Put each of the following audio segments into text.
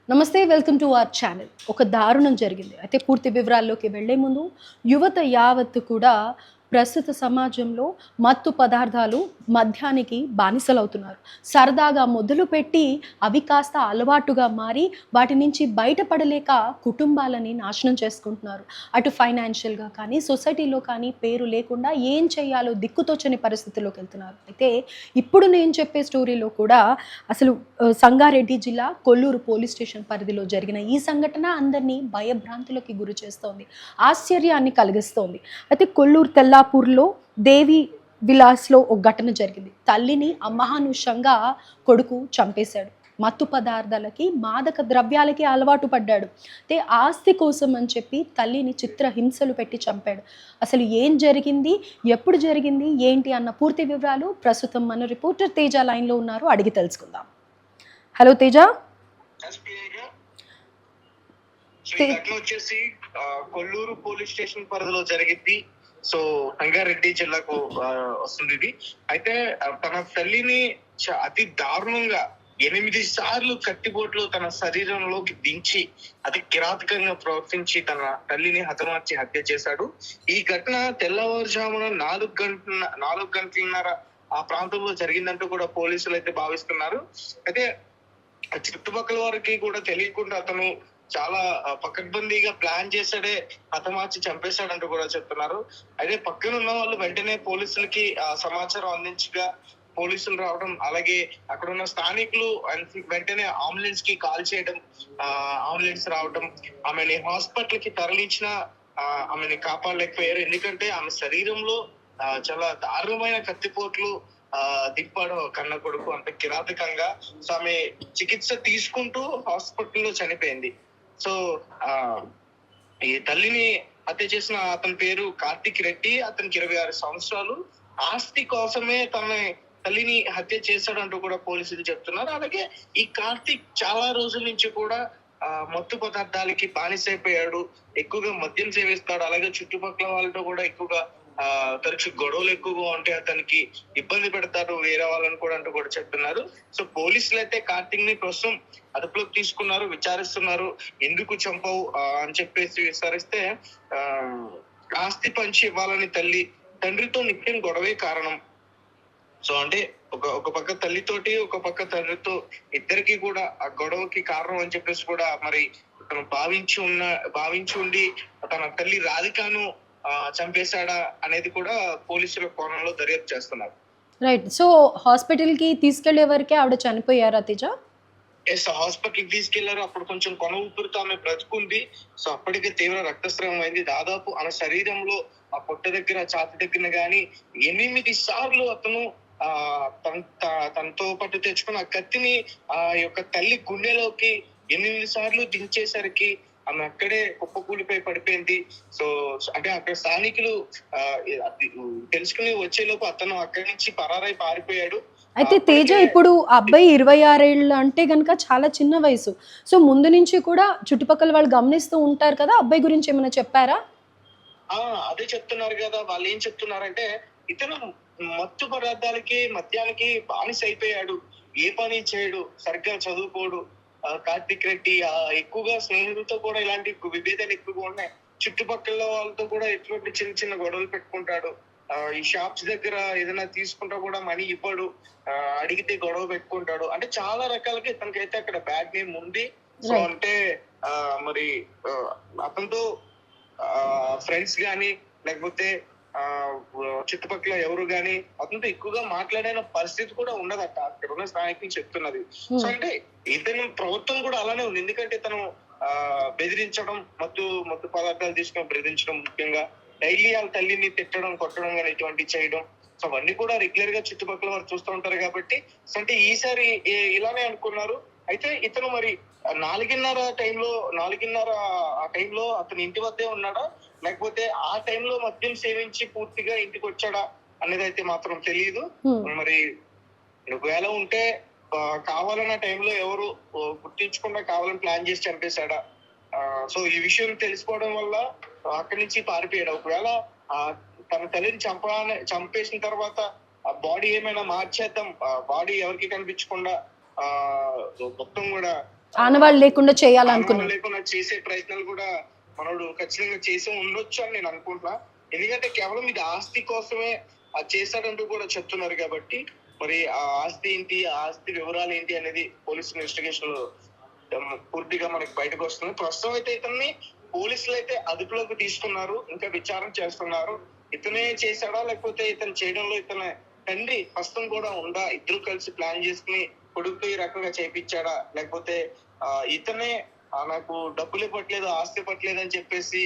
నమస్తే, welcome to our channel. ఒక దారుణం జరిగింది. అయితే పూర్తి వివరాల్లోకి వెళ్లే ముందు యువత యావత్తు కూడా ప్రస్తుత సమాజంలో మత్తు పదార్థాలు, మద్యానికి బానిసలవుతున్నారు. సరదాగా మొదలుపెట్టి అవి కాస్త అలవాటుగా మారి వాటి నుంచి బయటపడలేక కుటుంబాలని నాశనం చేసుకుంటున్నారు. అటు ఫైనాన్షియల్‌గా కానీ, సొసైటీలో కానీ పేరు లేకుండా ఏం చేయాలో దిక్కుతోచని పరిస్థితుల్లోకి వెళ్తున్నారు. అయితే ఇప్పుడు నేను చెప్పే స్టోరీలో కూడా అసలు సంగారెడ్డి జిల్లా కొల్లూరు పోలీస్ స్టేషన్ పరిధిలో జరిగిన ఈ సంఘటన అందరినీ భయభ్రాంతులకి గురి చేస్తోంది. ఆశ్చర్యాన్ని కలిగిస్తోంది. అయితే కొల్లూరు తెల్లాపూర్లో దేవి విలాస్‌లో ఒక ఘటన జరిగింది. తల్లిని అమానుషంగా కొడుకు చంపేశాడు. మత్తు పదార్థాలకి, మాదక ద్రవ్యాలకి అలవాటు పడ్డాడు. అయితే ఆస్తి కోసం అని చెప్పి తల్లిని చిత్రహింసలు పెట్టి చంపాడు. అసలు ఏం జరిగింది, ఎప్పుడు జరిగింది, ఏంటి అన్న పూర్తి వివరాలు ప్రస్తుతం మన రిపోర్టర్ తేజ లైన్‌లో ఉన్నారు. అడిగి తెలుసుకుందాం. హలో తేజ. వచ్చేసి కొల్లూరు పోలీస్ స్టేషన్ పరిధిలో జరిగింది. సో సంగారెడ్డి జిల్లాకు వస్తుంది ఇది. అయితే తన తల్లిని అతి దారుణంగా 8 సార్లు కత్తిపోట్లు తన శరీరంలోకి దించి అతి కిరాతకంగా ప్రవర్తించి తన తల్లిని హతమార్చి హత్య చేశాడు. ఈ ఘటన తెల్లవారుజామున 4 గంటలన్నర ఆ ప్రాంతంలో జరిగిందంటూ కూడా పోలీసులు అయితే భావిస్తున్నారు. అయితే చుట్టుపక్కల వారికి కూడా తెలియకుండా అతను చాలా పకడ్బందీగా ప్లాన్ చేశాడే హతమార్చి చంపేశాడంటూ కూడా చెప్తున్నారు. అయితే పక్కన ఉన్న వాళ్ళు వెంటనే పోలీసులకి సమాచారం అందించగా పోలీసులు రావడం, అలాగే అక్కడ ఉన్న స్థానికులు వెంటనే అంబులెన్స్ కి కాల్ చేయడం, అంబులెన్స్ రావడం, ఆమెని హాస్పిటల్ కి తరలించిన ఆమెని కాపాడలేకపోయారు. ఎందుకంటే ఆమె శరీరంలో చాలా దారుణమైన కత్తిపోట్లు దింపాడు కన్న కొడుకు అంత కిరాతకంగా. సో ఆమె చికిత్స తీసుకుంటూ హాస్పిటల్లో చనిపోయింది. సో ఈ తల్లిని హత్య చేసిన అతని పేరు కార్తిక్ రెడ్డి. అతనికి 26 సంవత్సరాలు. ఆస్తి కోసమే తన తల్లిని హత్య చేశాడంటూ కూడా పోలీసులు చెప్తున్నారు. అలాగే ఈ కార్తిక్ చాలా రోజుల నుంచి కూడా మత్తు పదార్థాలకి బానిసైపోయాడు. ఎక్కువగా మద్యం సేవిస్తాడు. అలాగే చుట్టుపక్కల వాళ్ళతో కూడా ఎక్కువగా తరచు గొడవలు ఎక్కువగా ఉంటే అతనికి ఇబ్బంది పెడతారు వేరే వాళ్ళని కూడా అంటూ కూడా చెప్తున్నారు. సో పోలీసులు అయితే కార్తిక్ ని ప్రస్తుతం అదుపులోకి తీసుకున్నారు, విచారిస్తున్నారు. ఎందుకు చంపవు అని చెప్పేసి విచారిస్తే ఆస్తి పంచి ఇవ్వాలని తండ్రితో నిత్యం గొడవే కారణం. సో అంటే ఒక పక్క తల్లితోటి, ఒక పక్క తండ్రితో ఇద్దరికి కూడా ఆ గొడవకి కారణం అని చెప్పేసి కూడా మరి తను భావించి ఉండి తన తల్లి రాధికను చంపేశాడా అనేది కూడా పోలీసుల కోణంలో దర్యాప్తు చేస్తున్నారు. రైట్. సో హాస్పిటల్ కి తీసుకెళ్లే వరకే ఆవిడ చనిపోయారా తేజ? హాస్పిటల్ తీసుకెళ్లారు. అప్పుడు కొంచెం కొన ఊపిరితో ఆమె బ్రతుకుంది. సో అప్పటికే తీవ్ర రక్తస్రావం అయింది. దాదాపు ఆమె శరీరంలో ఆ పొట్ట దగ్గర, ఛాతి దగ్గర గాని 8 సార్లు అతను తనతో పాటు తెచ్చుకున్న ఆ కత్తిని ఆ యొక్క తల్లి గుండెలోకి 8 సార్లు దించేసరికి ఆమె అక్కడే కుప్పకూలిపోయి పడిపోయింది. సో అంటే అక్కడ స్థానికులు తెలుసుకుని వచ్చేలోపు అతను అక్కడి నుంచి పరారై పారిపోయాడు. అయితే తేజ, ఇప్పుడు అబ్బాయి 26 ఏళ్ళు అంటే గనక చాలా చిన్న వయసు. సో ముందు నుంచి కూడా చుట్టుపక్కల వాళ్ళు గమనిస్తూ ఉంటారు కదా, అబ్బాయి గురించి ఏమైనా చెప్పారా? అదే చెప్తున్నారు కదా. వాళ్ళు ఏం చెప్తున్నారంటే ఇతను మత్తు పదార్థాలకి, మద్యానికి బానిస అయిపోయాడు. ఏ పని చేయడు, సరిగ్గా చదువుకోడు. కార్తిక్ రెడ్డి ఎక్కువగా స్నేహితులతో కూడా ఇలాంటి విభేదాలు ఎక్కువగా ఉన్నాయి. చుట్టుపక్కల వాళ్ళతో కూడా ఎటువంటి చిన్న చిన్న గొడవలు పెట్టుకుంటాడు. ఈ షాప్స్ దగ్గర ఏదైనా తీసుకుంటా కూడా మనీ ఇవ్వడు. అడిగితే గొడవ పెట్టుకుంటాడు. అంటే చాలా రకాలుగా ఇతనికైతే అక్కడ బ్యాడ్ నేమ్ ఉంది. సో అంటే మరి అతనితో ఫ్రెండ్స్ గాని లేకపోతే చుట్టుపక్కల ఎవరు గాని అతనితో ఎక్కువగా మాట్లాడిన పరిస్థితి కూడా ఉండదట అక్కడ ఉన్న స్థానికులు చెప్తున్నది. సో అంటే ఇతను ప్రభుత్వం కూడా అలానే ఉంది. ఎందుకంటే తను బెదిరించడం, మత్తు పదార్థాలు తీసుకొని బెదిరించడం, ముఖ్యంగా డైలీ వాళ్ళ తల్లిని తిట్టడం, కొట్టడం కానీ ఇటువంటివి చేయడం. సో అవన్నీ కూడా రెగ్యులర్ గా చుట్టుపక్కల వారు చూస్తూ ఉంటారు కాబట్టి సో అంటే ఈసారి ఇలానే అనుకున్నారు. అయితే ఇతను మరి 4:30 ఆ టైంలో అతను ఇంటి వద్దే ఉన్నాడా, లేకపోతే ఆ టైంలో మద్యం సేవించి పూర్తిగా ఇంటికి వచ్చాడా అనేది అయితే మాత్రం తెలియదు. మరి ఒకవేళ ఉంటే కావాలన్న టైంలో ఎవరు గుర్తించకుండా కావాలని ప్లాన్ చేసి చంపేశాడా? సో ఈ విషయం తెలుసుకోవడం వల్ల అక్కడి నుంచి పారిపోయాడు. ఒకవేళ తన తల్లిని చంపేసిన తర్వాత ఆ బాడీ ఏమైనా మార్చేద్దాం, బాడీ ఎవరికి కనిపించకుండా మొత్తం కూడా ఆనవాళ్ళు లేకుండా చేయాలనుకున్నారు. ఆనవాళ్ళు లేకుండా చేసే ప్రయత్నాలు కూడా మనోడు ఖచ్చితంగా చేసి ఉండొచ్చు అని నేను అనుకుంటున్నా. ఎందుకంటే కేవలం ఇది ఆస్తి కోసమే అది చేశాడంటూ కూడా చెప్తున్నారు కాబట్టి మరి ఆ ఆస్తి ఏంటి, ఆ ఆస్తి వివరాలు ఏంటి అనేది పోలీస్ ఇన్వెస్టిగేషన్ లో పూర్తిగా మనకి బయటకు వస్తుంది. ప్రస్తుతం అయితే ఇతన్ని పోలీసులు అయితే అదుపులోకి తీసుకున్నారు, ఇంకా విచారణ చేస్తున్నారు. ఇతనే చేశాడా లేకపోతే ఇతను చేయడంలో ఇతని తండ్రి ప్రస్తుతం కూడా ఉందా, ఇద్దరు కలిసి ప్లాన్ చేసుకుని కొడుకు ఈ రకంగా చేయించాడా, లేకపోతే ఇతనే నాకు డబ్బులు ఇవ్వట్లేదు, ఆస్తి ఇవ్వట్లేదు అని చెప్పేసి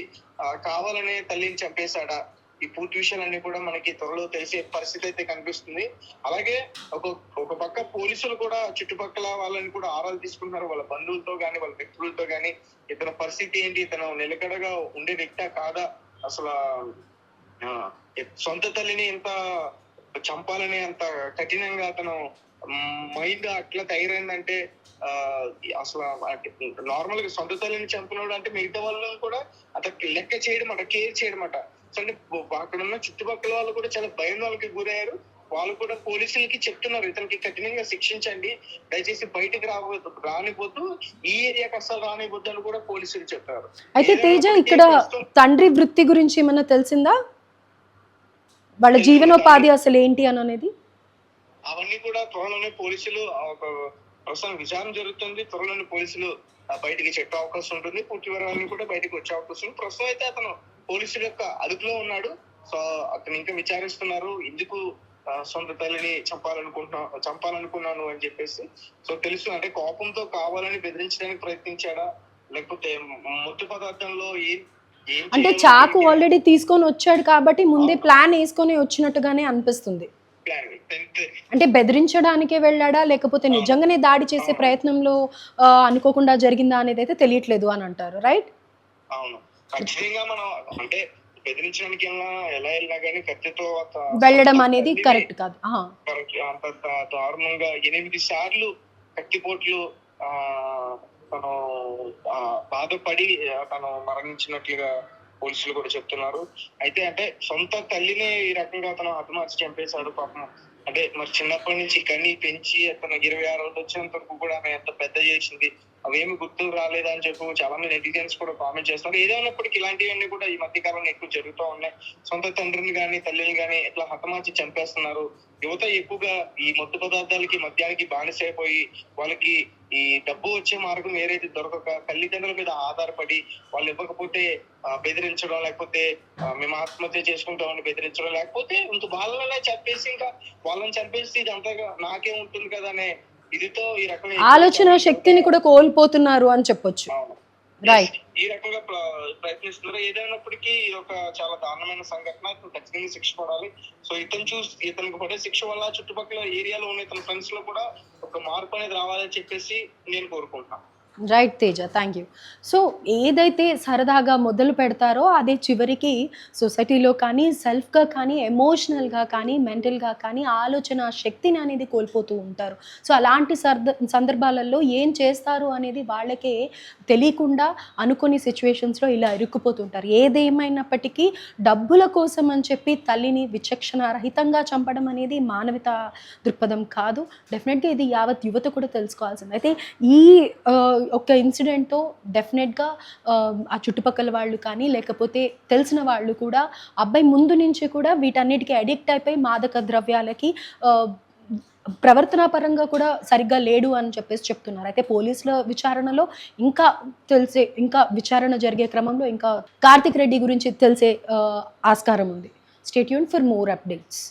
కావాలనే తల్లిని చంపేశాడా, ఈ పూర్తి విషయాలన్నీ కూడా మనకి త్వరలో తెలిసే పరిస్థితి అయితే కనిపిస్తుంది. అలాగే ఒక పక్క పోలీసులు కూడా చుట్టుపక్కల వాళ్ళని కూడా ఆరాలు తీసుకుంటున్నారు, వాళ్ళ బంధువులతో గాని వాళ్ళ వ్యక్తులతో గాని ఇతని పరిస్థితి ఏంటి, ఇతను నిలకడగా ఉండే వ్యక్తా కాదా, అసలు సొంత తల్లిని ఎంత చంపాలని అంత కఠినంగా అతను మైండ్ అట్లా తయారైందంటే అసలు నార్మల్ గా సొంత తల్లిని చంపినోడు అంటే మిగతా వాళ్ళని కూడా అతనికి లెక్క చేయడం అట, కేర్ చేయడం అట. అంటే అక్కడ ఉన్న చుట్టుపక్కల వాళ్ళు కూడా చాలా భయం వాళ్ళకి గురయ్యారు. వాళ్ళు కూడా పోలీసులకి చెప్తున్నారు ఇతనికి కఠినంగా శిక్షించండి, దయచేసి బయటకు రానిపోద్దు, ఈ ఏరియాకి అసలు రానిపోద్దు అని కూడా పోలీసులు చెప్పారు. అయితే తేజ, ఇక్కడ తండ్రి వృత్తి గురించి ఏమన్నా తెలిసిందా, వాళ్ళ జీవనోపాధి అసలు ఏంటి అని అనేది? అవన్నీ కూడా త్వరలోనే పోలీసులు ప్రస్తుతం విచారణ జరుగుతుంది, త్వరలోనే పోలీసులు బయటికి చెప్పే అవకాశం ఉంటుంది, పూర్తి వివరాలను కూడా బయటకు వచ్చే అవకాశం ఉంది. ప్రస్తుతం అయితే అతను పోలీసుల యొక్క అదుపులో ఉన్నాడు. సో అతను ఇంకా విచారిస్తున్నారు, ఎందుకు సొంత తల్లిని చంపాలనుకున్నాను అని చెప్పేసి. సో తెలుసు, అంటే కోపంతో కావాలని బెదిరించడానికి ప్రయత్నించాడా, లేకపోతే మత్తు పదార్థంలో అంటే చాకు ఆల్రెడీ తీసుకొని వచ్చాడు కాబట్టి ముందే ప్లాన్ వేసుకొని వచ్చినట్టుగానే అనిపిస్తుంది. అంటే బెదిరించడానికే వెళ్ళాడా లేకపోతే నిజంగానే దాడి చేసే ప్రయత్నంలో అనుకోకుండా జరిగిందా అనేది అయితే తెలియట్లేదు అని అంటారు, రైట్? అవును, ఖచ్చితంగా మనం అంటే బెదిరించడానికి ఎలా వెళ్ళినా కానీ కత్తితో వెళ్ళడం అనేది కరెక్ట్ కాదు. అంత దారుణంగా 8 సార్లు కత్తిపోట్లు తను బాధపడి తను మరణించినట్లుగా పోలీసులు కూడా చెప్తున్నారు. అయితే అంటే సొంత తల్లిని ఈ రకంగా అతను హతమార్చి చంపేశాడు పాపం. అంటే మరి చిన్నప్పటి నుంచి కన్నీ పెంచి అతను 26 వచ్చేంత వరకు కూడా ఆమె ఎంత పెద్ద చేసింది, అవేమి గుర్తులు రాలేదా అని చెప్పి చాలా మంది నెటిజన్స్ కూడా కామెంట్ చేస్తున్నారు. ఏదైనప్పటికీ ఇలాంటివన్నీ కూడా ఈ మధ్య కాలంలో ఎక్కువ జరుగుతూ ఉన్నాయి. సొంత తండ్రిని గాని తల్లిని గాని ఇట్లా హతమార్చి చంపేస్తున్నారు. యువత ఎక్కువగా ఈ మత్తు పదార్థాలకి మద్యానికి బానిసైపోయి వాళ్ళకి ఈ డబ్బు వచ్చే మార్గం ఏదైతే దొరకక తల్లిదండ్రుల మీద ఆధారపడి వాళ్ళు ఇవ్వకపోతే బెదిరించడం, లేకపోతే మేము ఆత్మహత్య చేసుకుంటామని బెదిరించడం, లేకపోతే ఇంక వాళ్ళనే చంపేసి ఇంకా వాళ్ళని చంపేసి ఇది అంతగా నాకే ఉంటుంది కదా అనే ఇదితో ఈ రకమైన ఆలోచన శక్తిని కూడా కోల్పోతున్నారు అని చెప్పొచ్చు. రైట్, ఈ రకంగా ప్రయత్నిస్తున్నారు. ఏదైనప్పటికీ ఇది ఒక చాలా దారుణమైన సంఘటన, ఖచ్చితంగా శిక్ష పడాలి. సో ఇతనికి పడే శిక్ష వల్ల చుట్టుపక్కల ఏరియాలో ఉన్న ఇతని ఫ్రెండ్స్ లో కూడా ఒక మార్పు అనేది రావాలని చెప్పేసి నేను కోరుకుంటున్నాను. Right Teja, thank you. So ఏదైతే సరదాగా మొదలు పెడతారో అదే చివరికి సొసైటీలో కానీ సెల్ఫ్గా కానీ ఎమోషనల్గా కానీ మెంటల్గా కానీ ఆలోచన శక్తిని అనేది కోల్పోతూ ఉంటారు. సో అలాంటి సందర్భాలలో ఏం చేస్తారు అనేది వాళ్ళకే తెలియకుండా అనుకుని సిచ్యువేషన్స్లో ఇలా ఇరుక్కుపోతుంటారు. ఏదేమైనప్పటికీ డబ్బుల కోసం అని చెప్పి తల్లిని విచక్షణ రహితంగా చంపడం అనేది మానవతా దృక్పథం కాదు. డెఫినెట్గా ఇది యావత్ యువత కూడా తెలుసుకోవాల్సింది. అయితే ఈ ఒక ఇన్సిడెంట్తో డెఫినెట్గా ఆ చుట్టుపక్కల వాళ్ళు కానీ లేకపోతే తెలిసిన వాళ్ళు కూడా అబ్బాయి ముందు నుంచి కూడా వీటన్నిటికీ అడిక్ట్ అయిపోయి మాదక ద్రవ్యాలకి ప్రవర్తనా పరంగా కూడా సరిగ్గా లేడు అని చెప్పేసి చెప్తున్నారు. అయితే పోలీసుల విచారణలో ఇంకా విచారణ జరిగే క్రమంలో ఇంకా కార్తిక్ రెడ్డి గురించి తెలిసే ఆస్కారం ఉంది. Stay tuned for more updates.